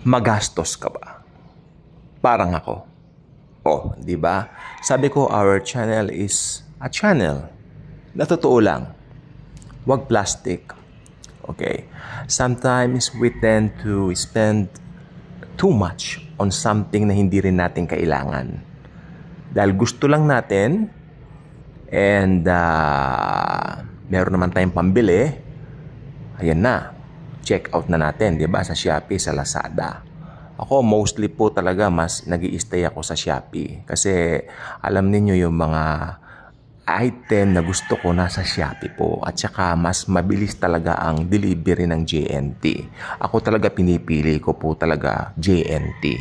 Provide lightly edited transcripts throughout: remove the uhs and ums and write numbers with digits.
Magastos ka ba? Parang ako. Oh, di ba? Sabi ko, our channel is a channel na totoo lang. Huwag plastic. Okay? Sometimes we tend to spend too much on something na hindi rin natin kailangan. Dahil gusto lang natin and meron naman tayong pambili, ayan na. Check out na natin, di ba? Sa Shopee, sa Lazada. Ako, mostly po talaga mas nag-i-stay ako sa Shopee. Kasi alam niyo yung mga item na gusto ko nasa Shopee po. At saka mas mabilis talaga ang delivery ng JNT. Ako talaga pinipili ko po talaga JNT.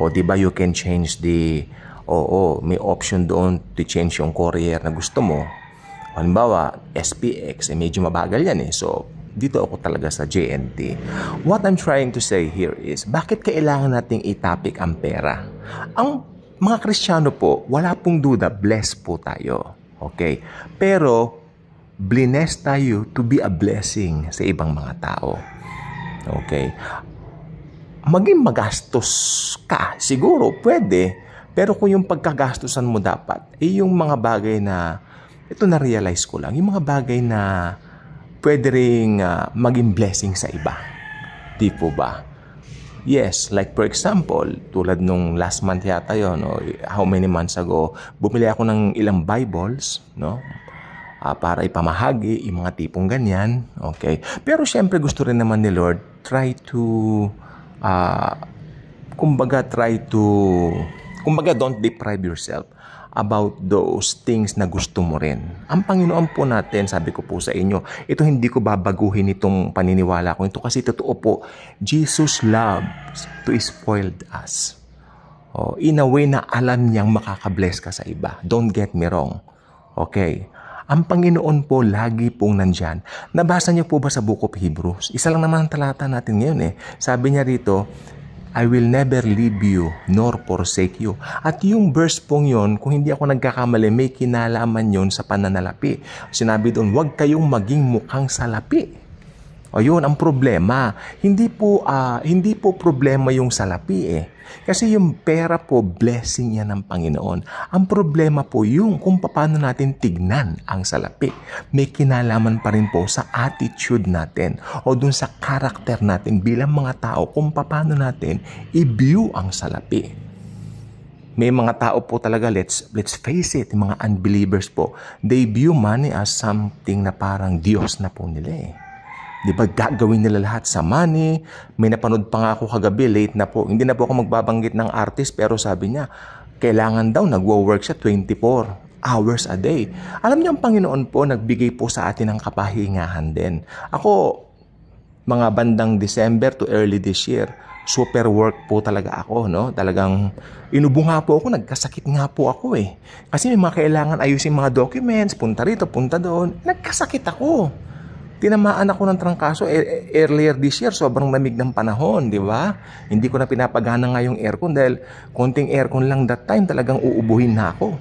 O di ba you can change the... may option doon to change yung courier na gusto mo. Halimbawa, SPX, medyo mabagal yan eh. So, dito ako talaga sa JNT. What I'm trying to say here is, bakit kailangan nating itapik ang pera? Ang mga Kristiyano po, wala pong duda, blessed po tayo. Okay? Pero, blessed tayo to be a blessing sa ibang mga tao. Okay? Maging magastos ka, siguro, pwede. Pero kung yung pagkagastusan mo dapat, yung mga bagay na, ito na-realize ko lang, yung mga bagay na pwede rin maging blessing sa iba. Di po ba? Yes, like for example, tulad nung last month yata yun, no? How many months ago, bumili ako ng ilang Bibles, no? Para ipamahagi, yung mga tipong ganyan. Okay? Pero syempre gusto rin naman ni Lord, kumbaga don't deprive yourself about those things na gusto mo rin. Ang Panginoon po natin, sabi ko po sa inyo, ito hindi ko babaguhin itong paniniwala ko. Ito kasi totoo po, Jesus loves to spoil us. In a way na alam niyang makakabless ka sa iba. Don't get me wrong. Okay. Ang Panginoon po lagi pong nandyan. Nabasa niyo po ba sa Book of Hebrews? Isa lang naman ang talata natin ngayon eh. Sabi niya rito, I will never leave you nor forsake you. At yung verse pong yon, kung hindi ako nagkakamali, may kinalaman yon sa pananalapi. Sinabi doon, huwag kayong maging mukhang salapi. O yun, ang problema. Hindi po problema yung salapi eh. Kasi yung pera po, blessing yan ng Panginoon. Ang problema po yung kung paano natin tignan ang salapi. May kinalaman pa rin po sa attitude natin o dun sa karakter natin bilang mga tao kung paano natin i-view ang salapi. May mga tao po talaga, let's face it, mga unbelievers po, they view money as something na parang Diyos na po nila eh. Di ba gagawin nila lahat sa money? May napanood pa nga ako kagabi, late na po. Hindi na po ako magbabanggit ng artist, pero sabi niya, kailangan daw nagwo-work siya 24 hours a day. Alam niyo, ang Panginoon po, nagbigay po sa atin ng kapahingahan din. Ako, mga bandang December to early this year, super work po talaga ako, no? Talagang inubo nga po ako, nagkasakit nga po ako eh. Kasi may mga kailangan ayusin mga documents, punta rito, punta doon. Nagkasakit ako. Tinamaan ako ng trangkaso earlier this year, sobrang lamig ng panahon, di ba? Hindi ko na pinapagana nga yung aircon dahil konting aircon lang that time, talagang uubuhin na ako.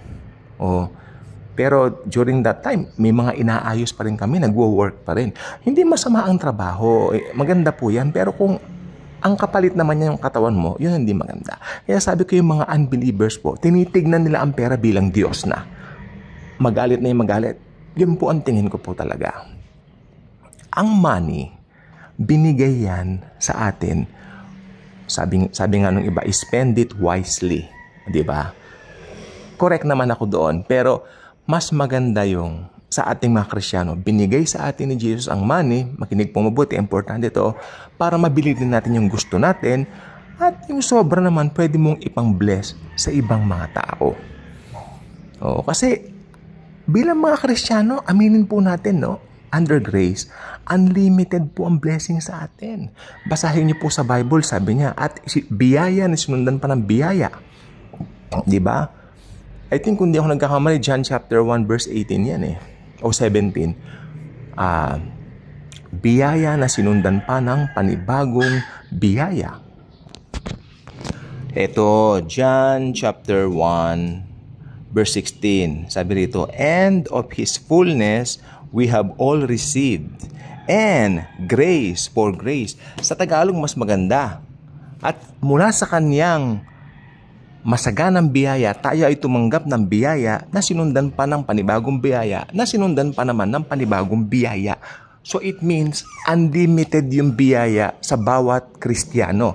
Pero during that time, may mga inaayos pa rin kami, nagwo-work pa rin. Hindi masama ang trabaho, maganda po yan, pero kung ang kapalit naman niya yung katawan mo, yun hindi maganda. Kaya sabi ko yung mga unbelievers po, tinitignan nila ang pera bilang Diyos na. Magalit na yung magalit. Yun po ang tingin ko po talaga. Ang money, binigay yan sa atin. Sabi nga nung iba, spend it wisely. Di ba? Correct naman ako doon. Pero mas maganda yung sa ating mga Kristiyano, binigay sa atin ni Jesus ang money, makinig po mabuti, importante ito, para mabili din natin yung gusto natin, at yung sobra naman, pwede mong ipang-bless sa ibang mga tao. Kasi bilang mga Kristiyano, aminin po natin, no? Under grace, unlimited po ang blessing sa atin. Basahin niyo po sa Bible, sabi niya, at biyaya na sinundan pa ng biyaya. Di ba? I think kung di ako nagkakamali, John chapter 1 verse 18 yan eh. O 17. Biyaya na sinundan pa ng panibagong biyaya. Ito, John chapter 1 verse 16. Sabi rito, and of His fullness we have all received, and grace for grace. Sa Tagalog, mas maganda. At mula sa kanyang masaganang biyaya, tayo ay tumanggap ng biyaya na sinundan pa ng panibagong biyaya, na sinundan pa naman ng panibagong biyaya. So it means unlimited yung biyaya sa bawat Kristiyano.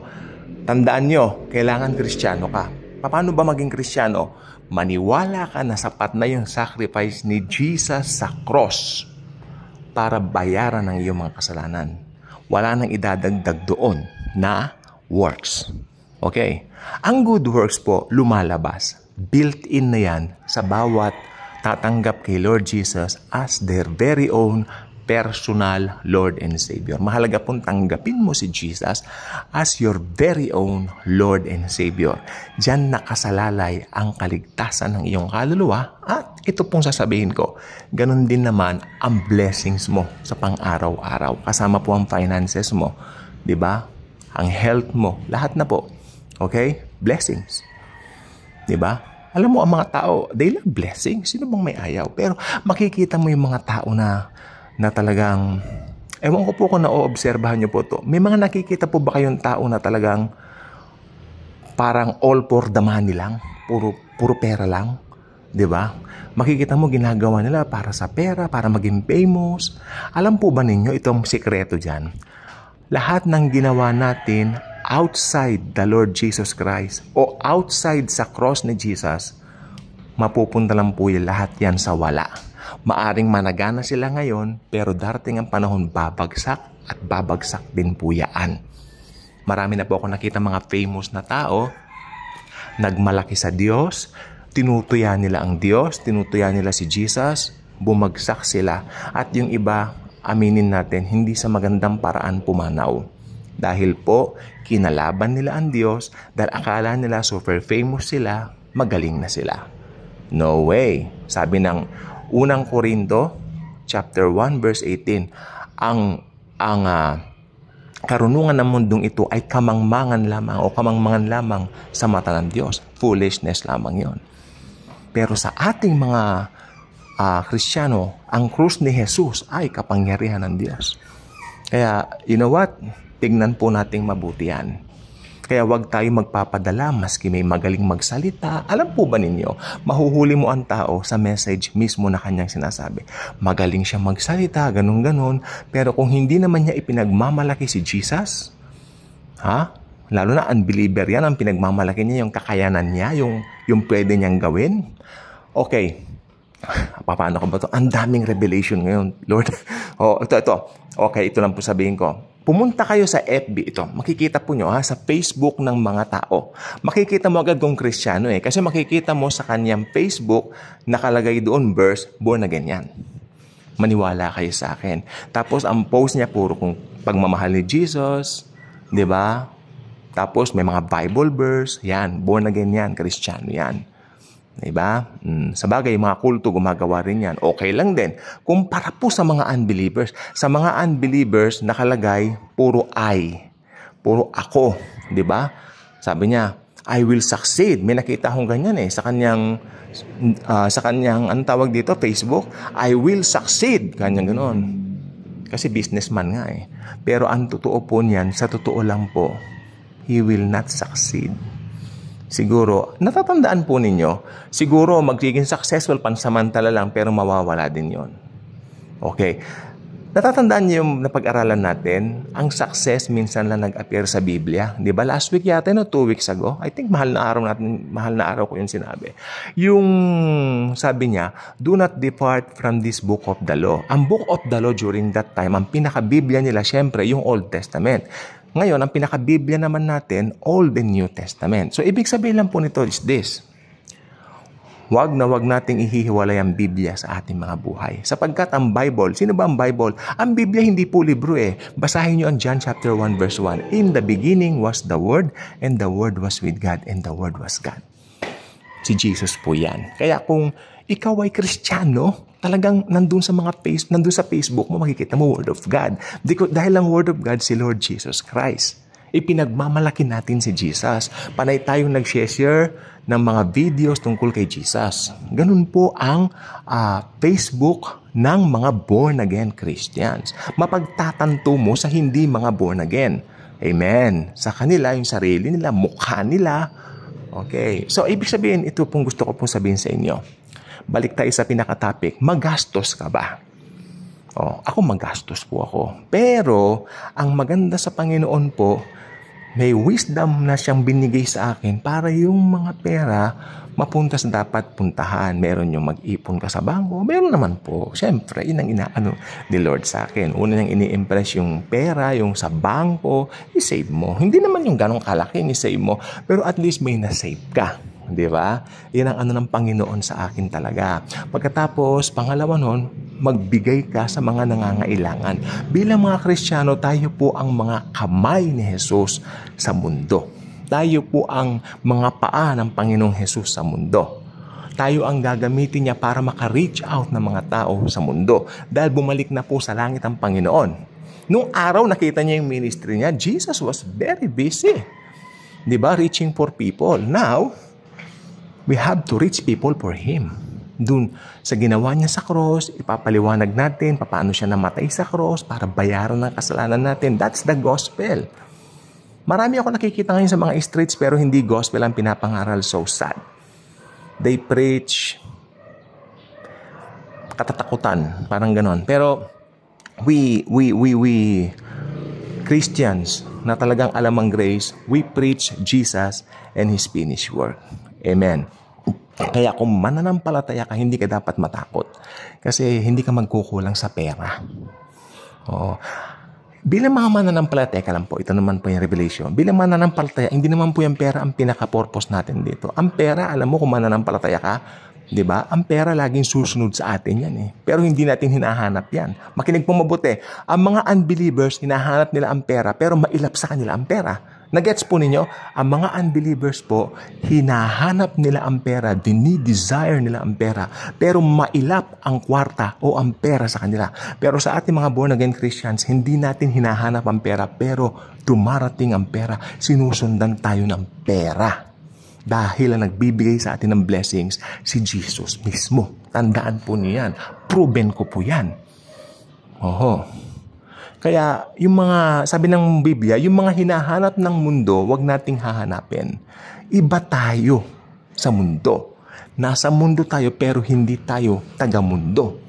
Tandaan nyo, kailangan Kristiyano ka. Paano ba maging Kristiyano? Maniwala ka na sapat na yung sacrifice ni Jesus sa cross para bayaran ang iyong mga kasalanan. Wala nang idadagdag doon na works. Okay? Ang good works po, lumalabas. Built-in na yan sa bawat tatanggap kay Lord Jesus as their very own personal Lord and Savior. Mahalaga pong tanggapin mo si Jesus as your very own Lord and Savior. Diyan nakasalalay ang kaligtasan ng iyong kaluluwa at ito pong sasabihin ko, ganun din naman ang blessings mo sa pang-araw-araw. Kasama po ang finances mo, di ba? Ang health mo, lahat na po. Okay? Blessings. Di ba? Alam mo, ang mga tao, they love blessings. Sino bang may ayaw? Pero makikita mo yung mga tao na talagang, ewan ko po kung na-oobserbahan nyo po to. May mga nakikita po ba kayong tao na talagang parang all for the money lang? Puro pera lang? Di ba? Makikita mo ginagawa nila para sa pera, para maging famous. Alam po ba ninyo itong sikreto dyan? Lahat ng ginawa natin outside the Lord Jesus Christ o outside sa cross ni Jesus, mapupunta lang po yung lahat yan sa wala. Maaring managana sila ngayon, pero darating ang panahon babagsak at babagsak din po yan. Marami na po ako nakita mga famous na tao, nagmalaki sa Diyos, tinutuya nila ang Diyos, tinutuya nila si Jesus, bumagsak sila. At yung iba, aminin natin, hindi sa magandang paraan pumanaw. Dahil po, kinalaban nila ang Diyos, dahil akala nila super famous sila, magaling na sila. No way. Sabi ng Unang Korinto, chapter 1, verse 18, ang karunungan ng mundong ito ay kamangmangan lamang o kamangmangan lamang sa mata ng Diyos. Foolishness lamang yon. Pero sa ating mga Kristiyano, ang krus ni Jesus ay kapangyarihan ng Diyos. Kaya, you know what? Tignan po nating mabuti yan. Kaya wag tayo magpapadala maski may magaling magsalita. Alam po ba ninyo, mahuhuli mo ang tao sa message mismo na kanyang sinasabi. Magaling siya magsalita, ganun-ganon. Pero kung hindi naman niya ipinagmamalaki si Jesus, lalo na unbeliever yan, ang pinagmamalaki niya yung kakayanan niya, yung pwede niyang gawin. Okay, paano ko ba ito? Ang daming revelation ngayon, Lord. Ito. Okay, ito lang po sabihin ko. Pumunta kayo sa FB ito. Makikita po nyo sa Facebook ng mga tao. Makikita mo agad kung Kristiyano Kasi makikita mo sa kanyang Facebook, nakalagay doon verse, born again yan. Maniwala kayo sa akin. Tapos ang post niya puro kung pagmamahal ni Jesus, di ba? Tapos may mga Bible verse, yan, born again yan, Kristiyano yan. Diba? Sa bagay, mga kulto gumagawa rin yan. Okay lang din. Kumpara po sa mga unbelievers. Sa mga unbelievers, nakalagay, puro I. Puro ako. Diba? Sabi niya, I will succeed. May nakita akong ganyan sa kanyang, anong tawag dito, Facebook. I will succeed. Ganyan ganon. Kasi businessman nga Pero ang totoo po niyan, sa totoo lang po, he will not succeed. Siguro, natatandaan po ninyo, siguro magiging successful pansamantala lang pero mawawala din yon. Okay. Natatandaan niyo yung napag-aralan natin, ang success minsan lang nag-appear sa Biblia. Di ba? Last week yata, 2 weeks ago, I think mahal na araw ko yung sinabi. Yung sabi niya, do not depart from this book of the law. Ang book of the law during that time, ang pinaka-Biblia nila, syempre, yung Old Testament. Ngayon, ang pinaka-Biblia naman natin, Old and New Testament. So, ibig sabihin lang po nito is this. Wag nating ihihiwalay ang Biblia sa ating mga buhay. Sapagkat ang Bible, sino ba ang Bible? Ang Biblia hindi po libro Basahin nyo ang John chapter 1 verse 1. In the beginning was the Word, and the Word was with God, and the Word was God. Si Jesus po yan. Kaya kung ikaw ay Kristiyano, talagang nandun sa Facebook mo, makikita mo Word of God. Dahil ang Word of God, si Lord Jesus Christ. Ipinagmamalaki natin si Jesus. Panay tayong nag-share ng mga videos tungkol kay Jesus. Ganun po ang Facebook ng mga born-again Christians. Mapagtatanto mo sa hindi mga born-again. Amen. Sa kanila, yung sarili nila, mukha nila. Okay. So, ibig sabihin, ito pong gusto ko pong sabihin sa inyo. Balik tayo sa pinaka-topic. Magastos ka ba? Ako magastos po ako. Pero, ang maganda sa Panginoon po, may wisdom na siyang binigay sa akin para yung mga pera mapunta sa dapat puntahan. Meron yung mag-ipon ka sa bangko. Meron naman po. Siyempre, yun ang inaano ni Lord sa akin. Una niyang ini-impress yung pera, yung sa bangko, i-save mo. Hindi naman yung ganong kalaki, i-save mo. Pero at least may na-save ka. Di ba? Yan ang ng Panginoon sa akin talaga. Pagkatapos, pangalawa nun, magbigay ka sa mga nangangailangan. Bilang mga Kristiyano, tayo po ang mga kamay ni Jesus sa mundo. Tayo po ang mga paa ng Panginoong Jesus sa mundo. Tayo ang gagamitin niya para maka-reach out ng mga tao sa mundo. Dahil bumalik na po sa langit ang Panginoon. Nung araw nakita niya yung ministry niya, Jesus was very busy. Diba? Reaching for people. Now, we have to reach people for Him. Dun sa ginawa niya sa cross, ipapaliwanag natin paano siya namatay sa cross para bayaran ng kasalanan natin. That's the gospel. Marami ako nakikita ngayon sa mga streets pero hindi gospel ang pinapangaral. So sad. They preach katatakutan, parang ganon. Pero we Christians na talagang alam ang grace, we preach Jesus and His finished work. Amen. Kaya kung mananampalataya ka, hindi ka dapat matakot. Kasi hindi ka magkukulang sa pera. Oo. Bilang mga mananampalataya ka lang po, ito naman po yung revelation. Bilang mananampalataya, hindi naman po yung pera ang pinaka-purpose natin dito. Ang pera, alam mo kung mananampalataya ka, di ba? Ang pera laging susunod sa atin yan eh. Pero hindi natin hinahanap yan. Makinig po mabuti. Ang mga unbelievers, hinahanap nila ang pera, pero mailap sa kanila ang pera. Nagets po ninyo? Ang mga unbelievers po, hinahanap nila ang pera, dinidesire nila ang pera, pero mailap ang kwarta o ang pera sa kanila. Pero sa ating mga born-again Christians, hindi natin hinahanap ang pera, pero dumarating ang pera, sinusundan tayo ng pera. Dahil ang nagbibigay sa atin ng blessings, si Jesus mismo. Tandaan po niyo yan. Proven ko po yan. Oho. Kaya yung mga, sabi ng Biblia, yung mga hinahanap ng mundo, wag nating hahanapin. Iba tayo sa mundo. Nasa mundo tayo pero hindi tayo taga-mundo.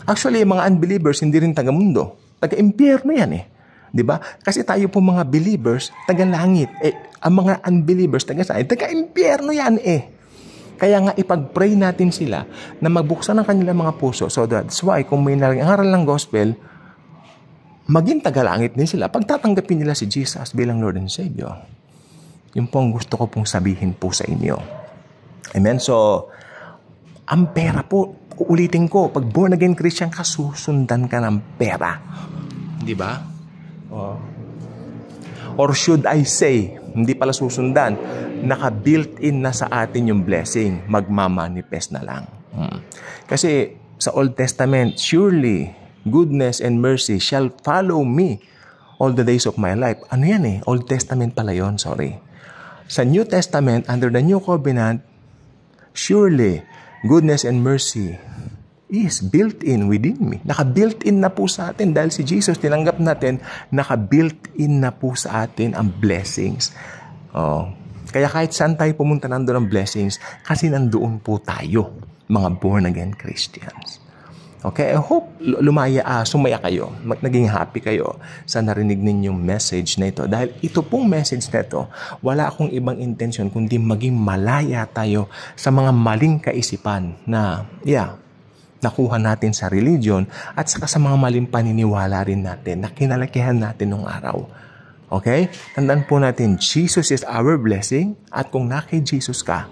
Actually, yung mga unbelievers hindi rin taga-mundo. Taga-impyerno yan eh. 'Di ba? Kasi tayo po mga believers, taga-langit. Ang mga unbelievers, taga-impyerno yan eh. Kaya nga ipag-pray natin sila na magbuksan ng kanilang mga puso. So that's why kung may nangaral ng gospel, maging tagalangit din sila pag tatanggapin nila si Jesus bilang Lord and Savior. Yun po ang gusto ko pong sabihin po sa inyo. Amen? So, ang pera po, uulitin ko, pag born again Christian ka, susundan ka ng pera. Di ba? Or should I say, hindi pala susundan, naka-built-in na sa atin yung blessing, magmamanifest na lang. Kasi sa Old Testament, surely, goodness and mercy shall follow me all the days of my life. Ano yan eh? Old Testament pala yun, sorry. Sa New Testament, under the New Covenant, surely, goodness and mercy is built-in within me. Naka-built-in na po sa atin dahil si Jesus, tinanggap natin, naka-built-in na po sa atin ang blessings. Kaya kahit saan tayo pumunta nandoon ang blessings, kasi nandoon po tayo, mga born-again Christians. Okay, I hope sumaya kayo, naging happy kayo sa narinig ninyong message na ito. Dahil ito pong message na ito, wala akong ibang intention kundi maging malaya tayo sa mga maling kaisipan na, nakuha natin sa religion at saka sa mga maling paniniwala rin natin na kinalakihan natin nung araw. Okay? Tandaan po natin, Jesus is our blessing at kung kay Jesus ka,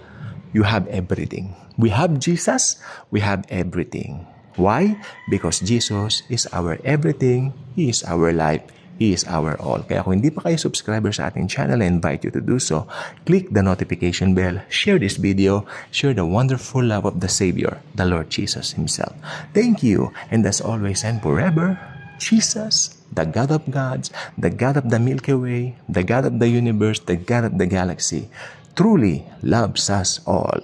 you have everything. We have Jesus, we have everything. Why? Because Jesus is our everything. He is our life. He is our all. Kaya kung hindi pa kayo subscriber sa ating channel, I invite you to do so. Click the notification bell, share this video, share the wonderful love of the Savior, the Lord Jesus Himself. Thank you, and as always and forever, Jesus, the God of gods, the God of the Milky Way, the God of the universe, the God of the galaxy, truly loves us all.